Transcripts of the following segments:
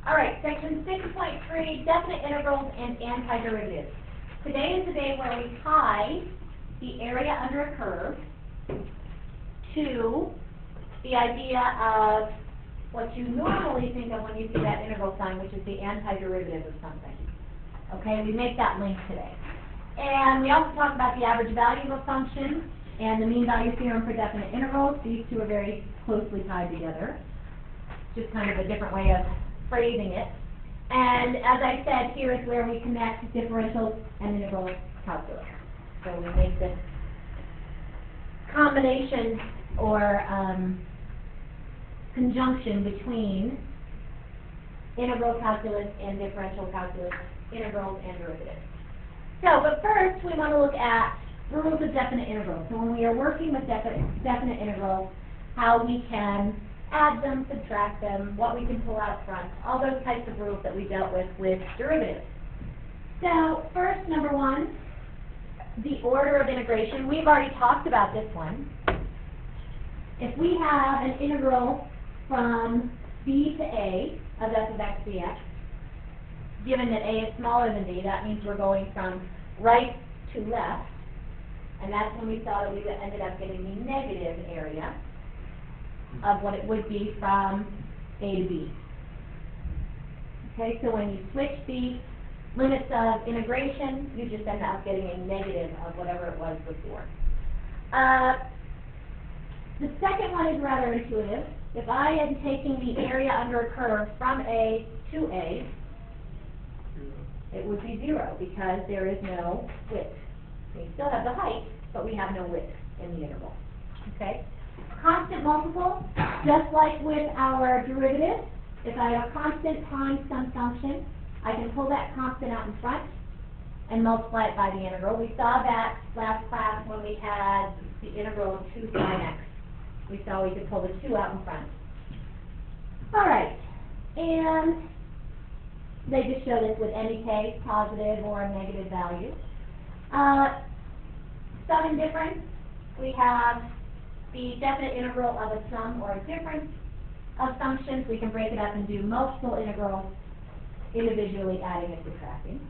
All right, section 6.3, definite integrals and antiderivatives. Today is the day where we tie the area under a curve to the idea of what you normally think of when you see that integral sign, which is the antiderivative of something. Okay, we make that link today. And we also talk about the average value of a function and the mean value theorem for definite integrals. These two are very closely tied together. Just kind of a different way of phrasing it. And as I said, here is where we connect differential and integral calculus. So we make this combination or conjunction between integral calculus and differential calculus, integrals and derivatives. So, but first we want to look at rules of definite integrals. So when we are working with definite integrals, how we can add them, subtract them, what we can pull out front, all those types of rules that we dealt with derivatives. So first, number one, the order of integration. We've already talked about this one. If we have an integral from b to a of f of x dx, given that a is smaller than b, that means we're going from right to left, and that's when we saw that we ended up getting the negative area of what it would be from A to B. Okay, so when you switch the limits of integration, you just end up getting a negative of whatever it was before. The second one is rather intuitive. If I am taking the area under a curve from A to A, it would be 0 because there is no width. We still have the height, but we have no width in the interval. Okay? Constant multiple, just like with our derivative, if I have a constant times some function, I can pull that constant out in front and multiply it by the integral. We saw that last class when we had the integral of 2 sine x. We saw we could pull the 2 out in front. All right, and they just show this with any case, positive or a negative value. Sum and difference, we have the definite integral of a sum or a difference of functions. We can break it up and do multiple integrals individually, adding and subtracting.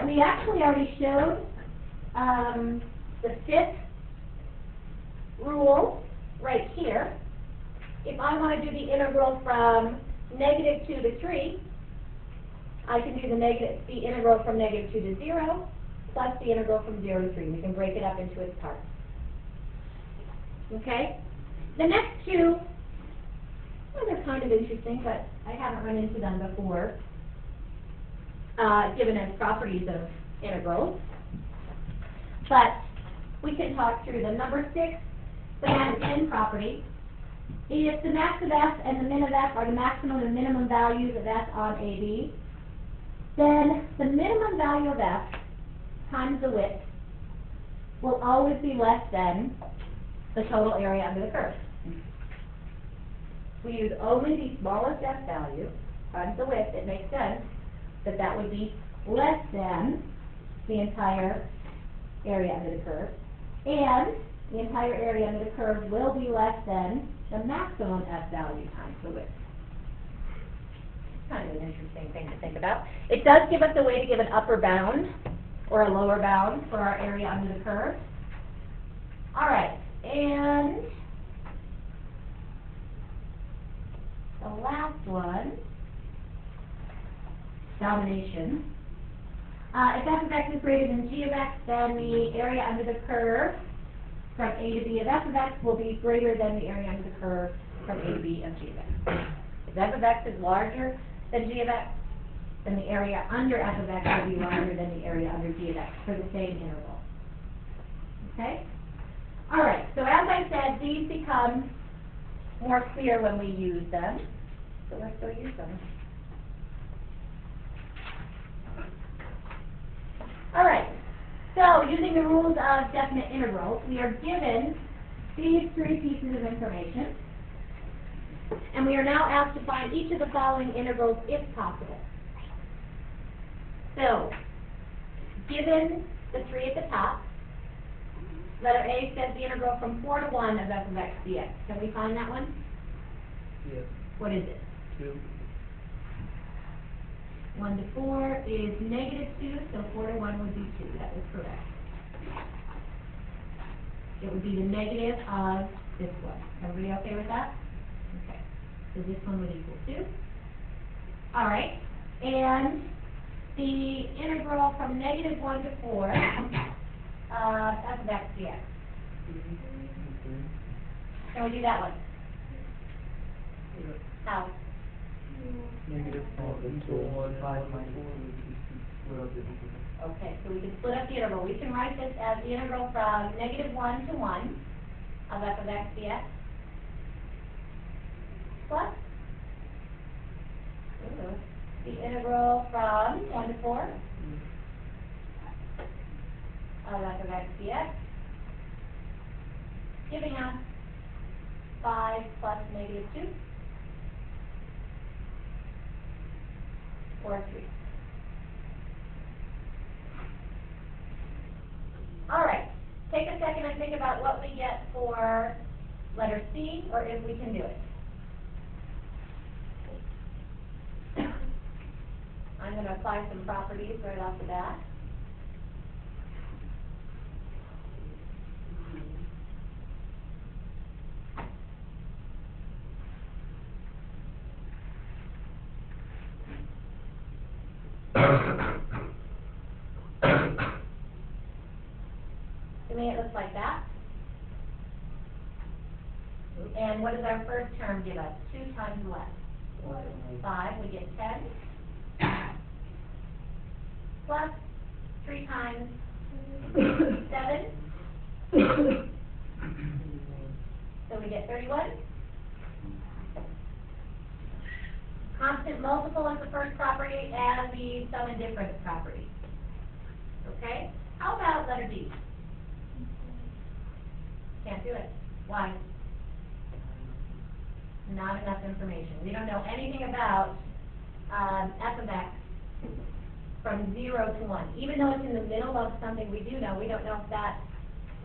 We actually already showed the fifth rule right here. If I want to do the integral from -2 to 3, I can do the integral from -2 to 0 plus the integral from 0 to 3. We can break it up into its parts. Okay? The next two, well, they're kind of interesting, but I haven't run into them before, given as properties of integrals. But we can talk through them. Number 6, the max-min property. If the max of f and the min of f are the maximum and minimum values of f on AB, then the minimum value of f times the width will always be less than the total area under the curve. We use only the smallest f value times the width. It makes sense that that would be less than the entire area under the curve, and the entire area under the curve will be less than the maximum f value times the width. Kind of an interesting thing to think about. It does give us a way to give an upper bound or a lower bound for our area under the curve. All right, and the last one, domination. If f of x is greater than g of x, then the area under the curve from a to b of f of x will be greater than the area under the curve from a to b of g of x. If f of x is larger than g of x, then the area under f of x will be larger than the area under g of x for the same interval. Okay? All right, so as I said, these become more clear when we use them. So let's go use them. All right, so using the rules of definite integrals, we are given these 3 pieces of information, and we are now asked to find each of the following integrals if possible. So, given the 3 at the top, letter A says the integral from 4 to 1 of f of x dx. Can we find that one? Yeah. What is it? 2. 1 to 4 is -2, so 4 to 1 would be 2. That is correct. It would be the negative of this one. Everybody okay with that? Okay. So this one would equal 2. All right. And the integral from -1 to 4 f of x dx. Can we do that one? How? Negative 5 minus 4. Okay, so we can split up the interval. We can write this as the integral from -1 to 1 of f of x dx plus the integral from 1 to 4 of f of x dx, giving us 5 plus -2, or 3. All right, take a second and think about what we get for letter C, or if we can do it. I'm going to apply some properties right off the bat. To me, it looks like that. And what does our first term give us? 2 times what? 5. We get 10. Plus 3 times 7. So we get 31. Constant multiple is the first property, and the sum and difference property. Okay? How about letter D? Can't do it. Why? Not enough information. We don't know anything about f of x from 0 to 1. Even though it's in the middle of something we do know, we don't know if that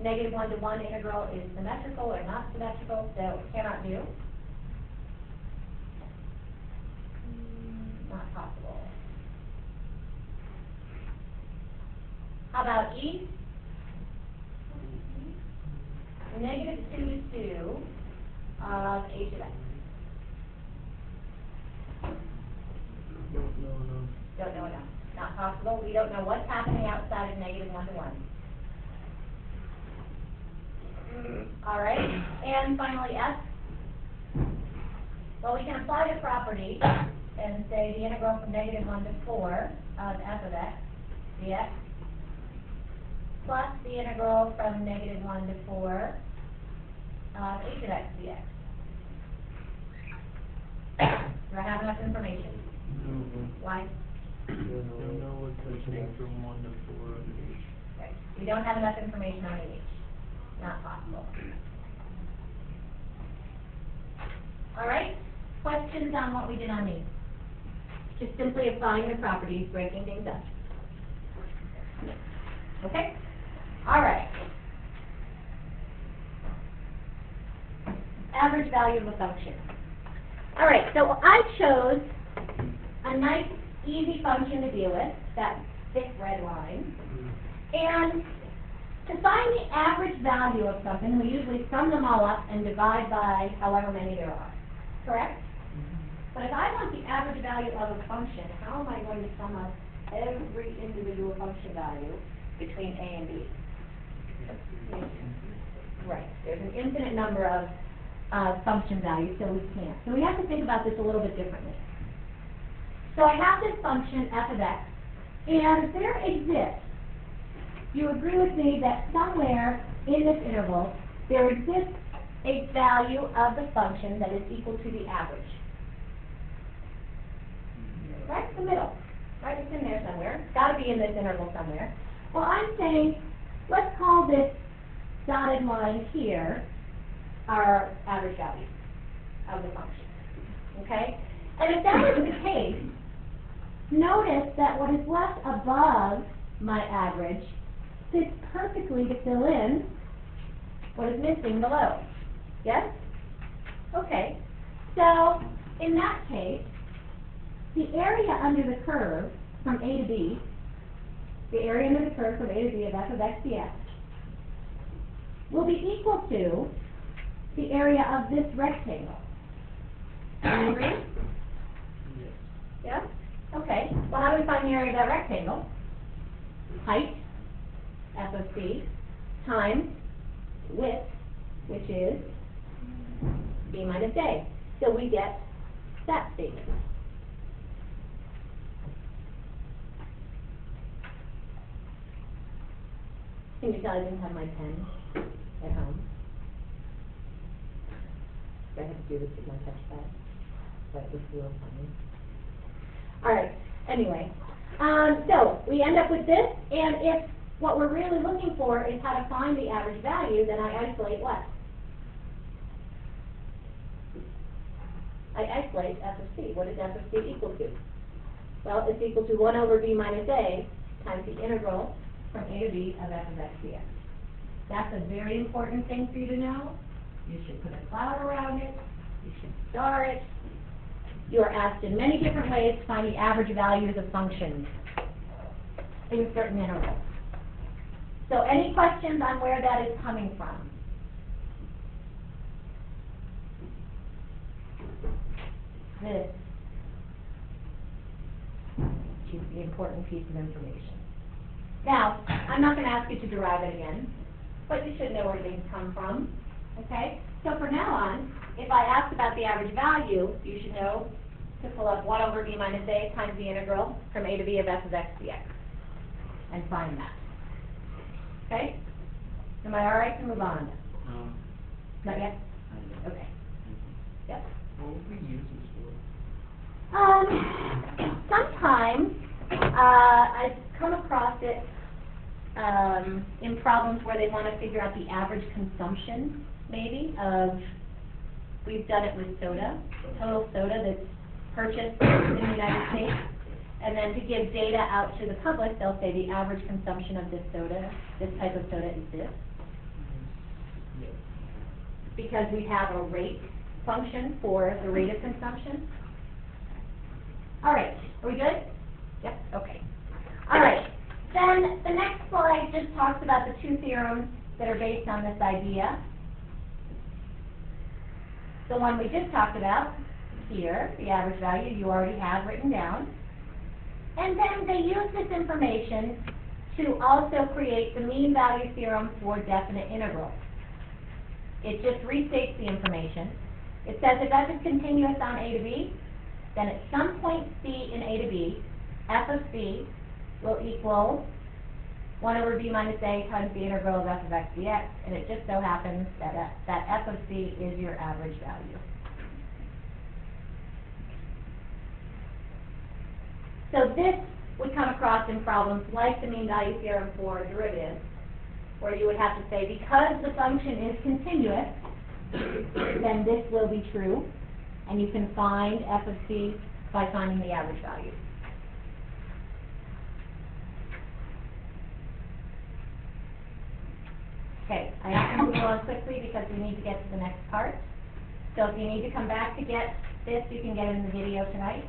-1 to 1 integral is symmetrical or not symmetrical, so cannot do. Not possible. How about E? -2 of h of x. Don't know enough. Not possible. We don't know what's happening outside of -1 to 1. All right. And finally, S. Well, we can apply the property and say the integral from -1 to 4 of f of x dx plus the integral from -1 to 4 of h of x dx. Do I have enough information? Why? Don't know what's happening from 1 to 4 of each. Right. We don't have enough information on each. Not possible. All right. Questions on what we did on these? Just simply applying the properties, breaking things up. Okay? All right. Average value of a function. All right, so I chose a nice, easy function to deal with, that thick red line. And to find the average value of something, we usually sum them all up and divide by however many there are. Correct? But if I want the average value of a function, how am I going to sum up every individual function value between A and B? Right. There's an infinite number of function values, so we can't. So we have to think about this a little bit differently. So I have this function f of x, and there exists, you agree with me that somewhere in this interval, there exists a value of the function that is equal to the average. Right in the middle. Right, it's in there somewhere. It's got to be in this interval somewhere. Well, I'm saying, let's call this dotted line here our average value of the function. Okay? And if that is the case, notice that what is left above my average fits perfectly to fill in what is missing below. Yes? Okay. So, in that case, the area under the curve from A to B, the area under the curve from A to B of f of x dx, will be equal to the area of this rectangle. Do you agree? Yes. Yeah? Okay. Well, how do we find the area of that rectangle? Height, f of c, times width, which is b minus a. So we get that statement. Can you tell I didn't have my pen at home? I had to do this with my touchpad, but it was a little funny. All right, anyway, so we end up with this, and if what we're really looking for is how to find the average value, then I isolate what? I isolate f of c. What is f of c equal to? Well, it's equal to 1 over b minus a times the integral from a to b of f of x dx. That's a very important thing for you to know. You should put a cloud around it. You should star it. You are asked in many different ways to find the average values of functions in certain intervals. So any questions on where that is coming from? This is the important piece of information. Now, I'm not going to ask you to derive it again, but you should know where things come from, okay? So from now on, if I ask about the average value, you should know to pull up 1 over b minus a times the integral from a to b of f of x dx and find that. Okay? Am I all right to move on? Not yet? Okay. Yep. What would we use this for? Sometimes I've come across it in problems where they want to figure out the average consumption, maybe, of, we've done it with soda, total soda that's purchased in the United States. And then to give data out to the public, they'll say the average consumption of this soda, this type of soda is this. Yes. Because we have a rate function for the rate of consumption. All right, are we good? Yep, okay. All right, then the next slide just talks about the two theorems that are based on this idea. The one we just talked about here, the average value, you already have written down. And then they use this information to also create the mean value theorem for definite integrals. It just restates the information. It says if f is continuous on a to b, then at some point c in a to b, f of c will equal 1 over b minus a times the integral of f of x dx, and it just so happens that f of c is your average value. So this would come across in problems like the mean value theorem for derivatives, where you would have to say, because the function is continuous, then this will be true, and you can find f of c by finding the average value. Okay, I have to move on quickly because we need to get to the next part. So if you need to come back to get this, you can get it in the video tonight.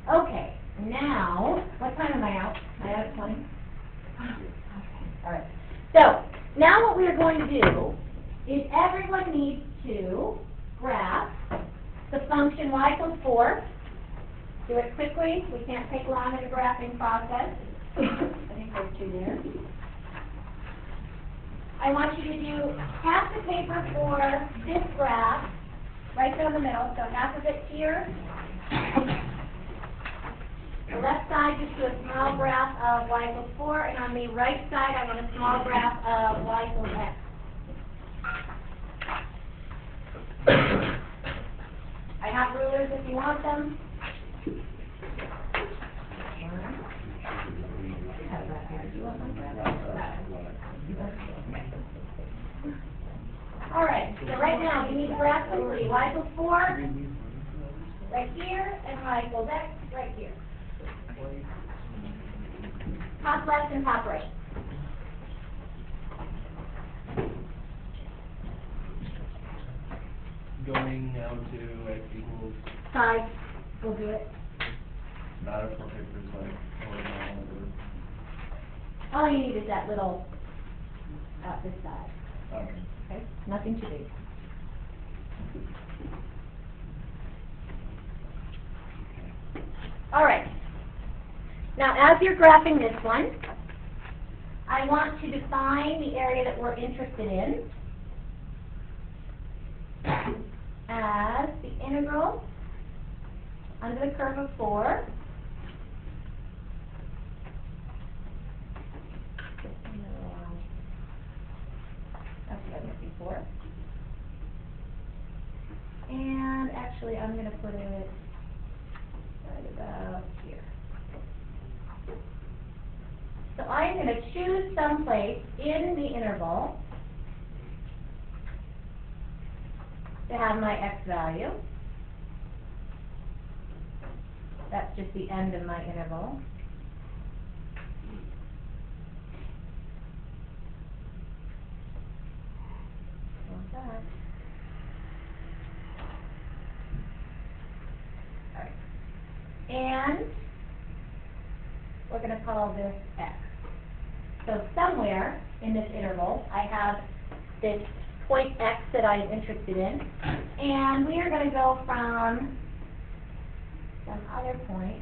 Okay, now, what time am I out? Am I out at 20? Okay, all right. So, now what we are going to do is everyone needs to graph the function y equals 4. Do it quickly. We can't take long in the graphing process. I think there's 2 there. I want you to do half the paper for this graph, right there in the middle, so half of it here. The left side, just do a small graph of y equals 4, and on the right side, I want a small graph of y equals x. I have rulers if you want them. All right, so right now, we need a graph of y equals 4 right here, and y equals x right here. Top left and top right. going now to x equals 5, we'll do it. not a perfect result, or not. All you need is that little, this side, Okay. okay? Nothing too big. All right. Now, as you're graphing this one, I want to define the area that we're interested in as the integral under the curve of 4 . That's what I'm looking for. And actually, I'm going to put it right about here. So I'm going to choose some place in the interval to have my x value. That's just the end of my interval. Like that. All right. And we're going to call this x. So somewhere in this interval, I have this point x that I'm interested in, and we are going to go from some other point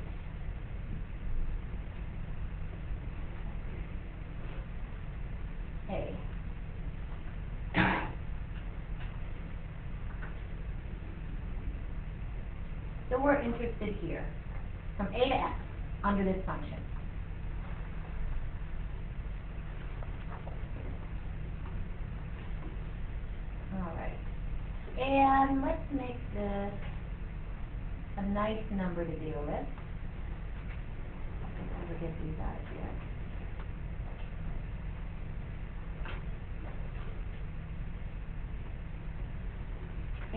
A. So we're interested here, from A to x, under this function. All right. And let's make this a nice number to deal with. I'll never get these out yet.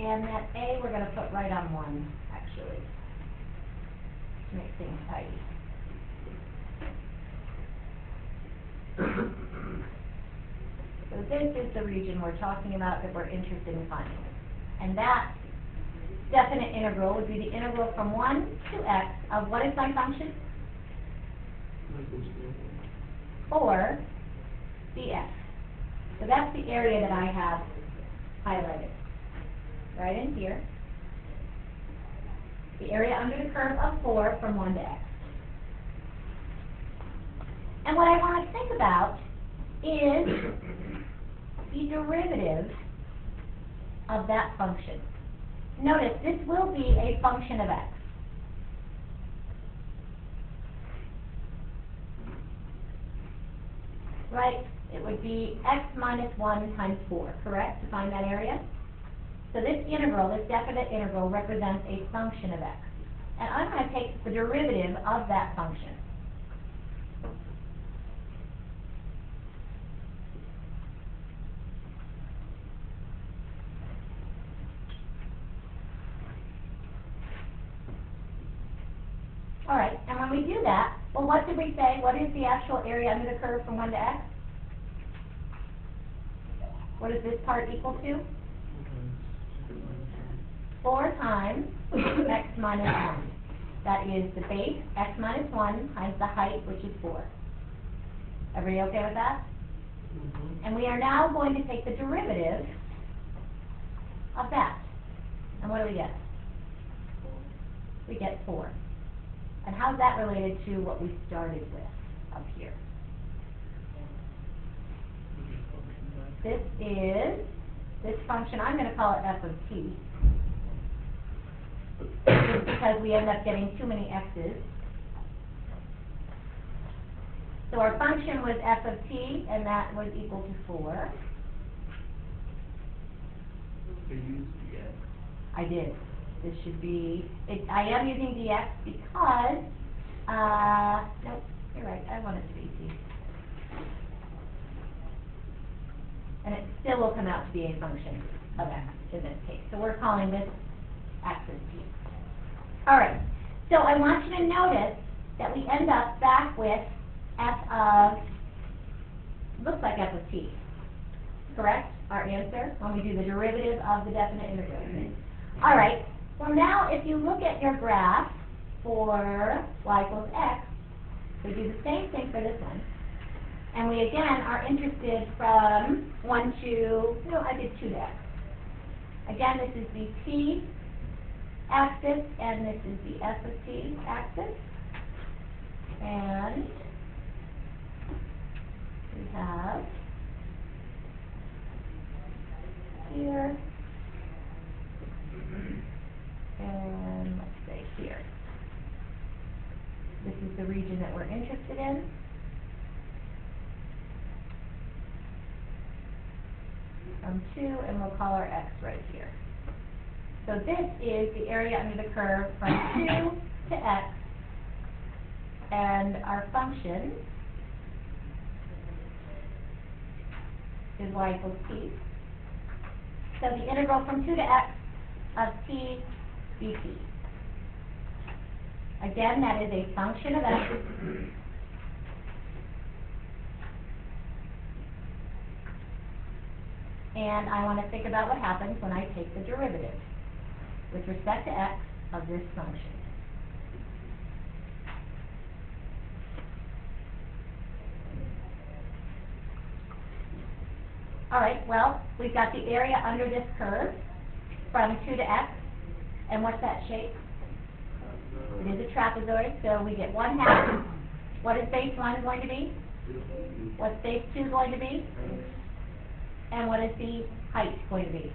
And that A we're going to put right on 1, actually, to make things tidy. So this is the region we're talking about that we're interested in finding. And that definite integral would be the integral from 1 to x of what is my function? 4 dx. So that's the area that I have highlighted. Right in here. The area under the curve of 4 from 1 to x. And what I want to think about is the derivative of that function. Notice, this will be a function of x. Right? It would be x minus 1 times 4, correct, to find that area? So this integral, this definite integral, represents a function of x. And I'm going to take the derivative of that function. All right, and when we do that, well, what did we say? What is the actual area under the curve from 1 to x? What does this part equal to? 4 times x minus 1. That is the base, x minus 1, times the height, which is 4. Everybody okay with that? Mm-hmm. And we are now going to take the derivative of that. And what do we get? We get 4. And how's that related to what we started with up here? This function, I'm going to call it f of t, because we end up getting too many x's. So our function was f of t, and that was equal to 4. So you use dx. I did. This should be, I am using dx because, nope, you're right, I want it to be t. And it still will come out to be a function of x in this case. So we're calling this x of t. All right, so I want you to notice that we end up back with f of, looks like f of t. correct? Our answer when we do the derivative of the definite integral. All right, well now if you look at your graph for y equals x, we do the same thing for this one. And we again are interested from 1 to, no, I did 2 to x. Again, this is the t axis, and this is the s of t axis. And we have here, and let's say here. This is the region that we're interested in. From 2, and we'll call our x right here. So this is the area under the curve from 2 to x, and our function is y equals t. So the integral from 2 to x of t dt. Again, that is a function of x. And I want to think about what happens when I take the derivative with respect to x of this function. All right, well, we've got the area under this curve from 2 to x, and what's that shape? It is a trapezoid, so we get 1/2. What is base 1 going to be? What's base 2 going to be? And what is the height going to be?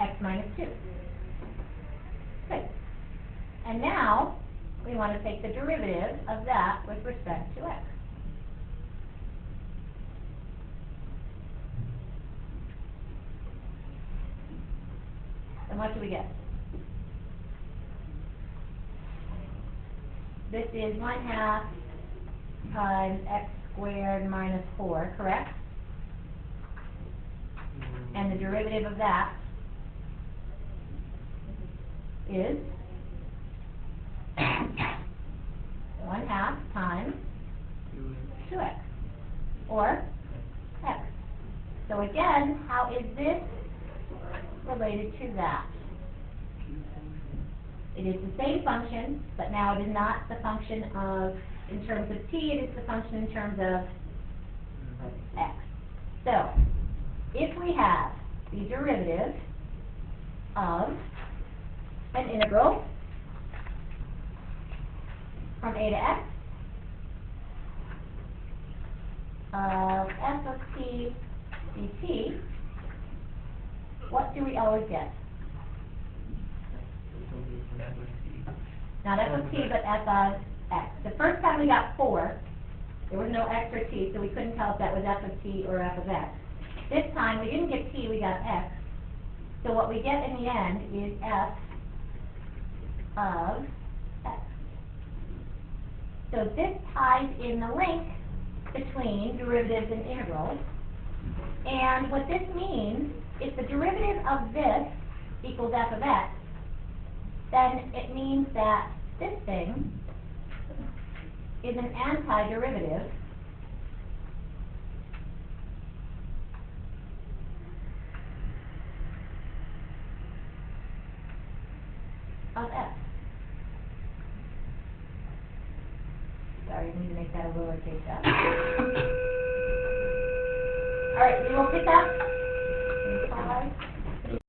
X minus 2. Good. And now, we want to take the derivative of that with respect to x. And what do we get? This is 1/2 times x squared minus 4, correct? And the derivative of that is 1/2 times 2x, or x. So again, how is this related to that? It is the same function, but now it is not the function of, in terms of t, it is the function in terms of x. So, if we have the derivative of an integral from a to x of f of t dt, what do we always get? Not f of t, but f of x. The first time we got 4, there was no x or t, so we couldn't tell if that was f of t or f of x. This time, we didn't get t, we got x. So what we get in the end is f of x. So this ties in the link between derivatives and integrals. And what this means, if the derivative of this equals f of x, then it means that this thing is an antiderivative of f. Sorry, I need to make that a lowercase f. All right, we will pick up in 5.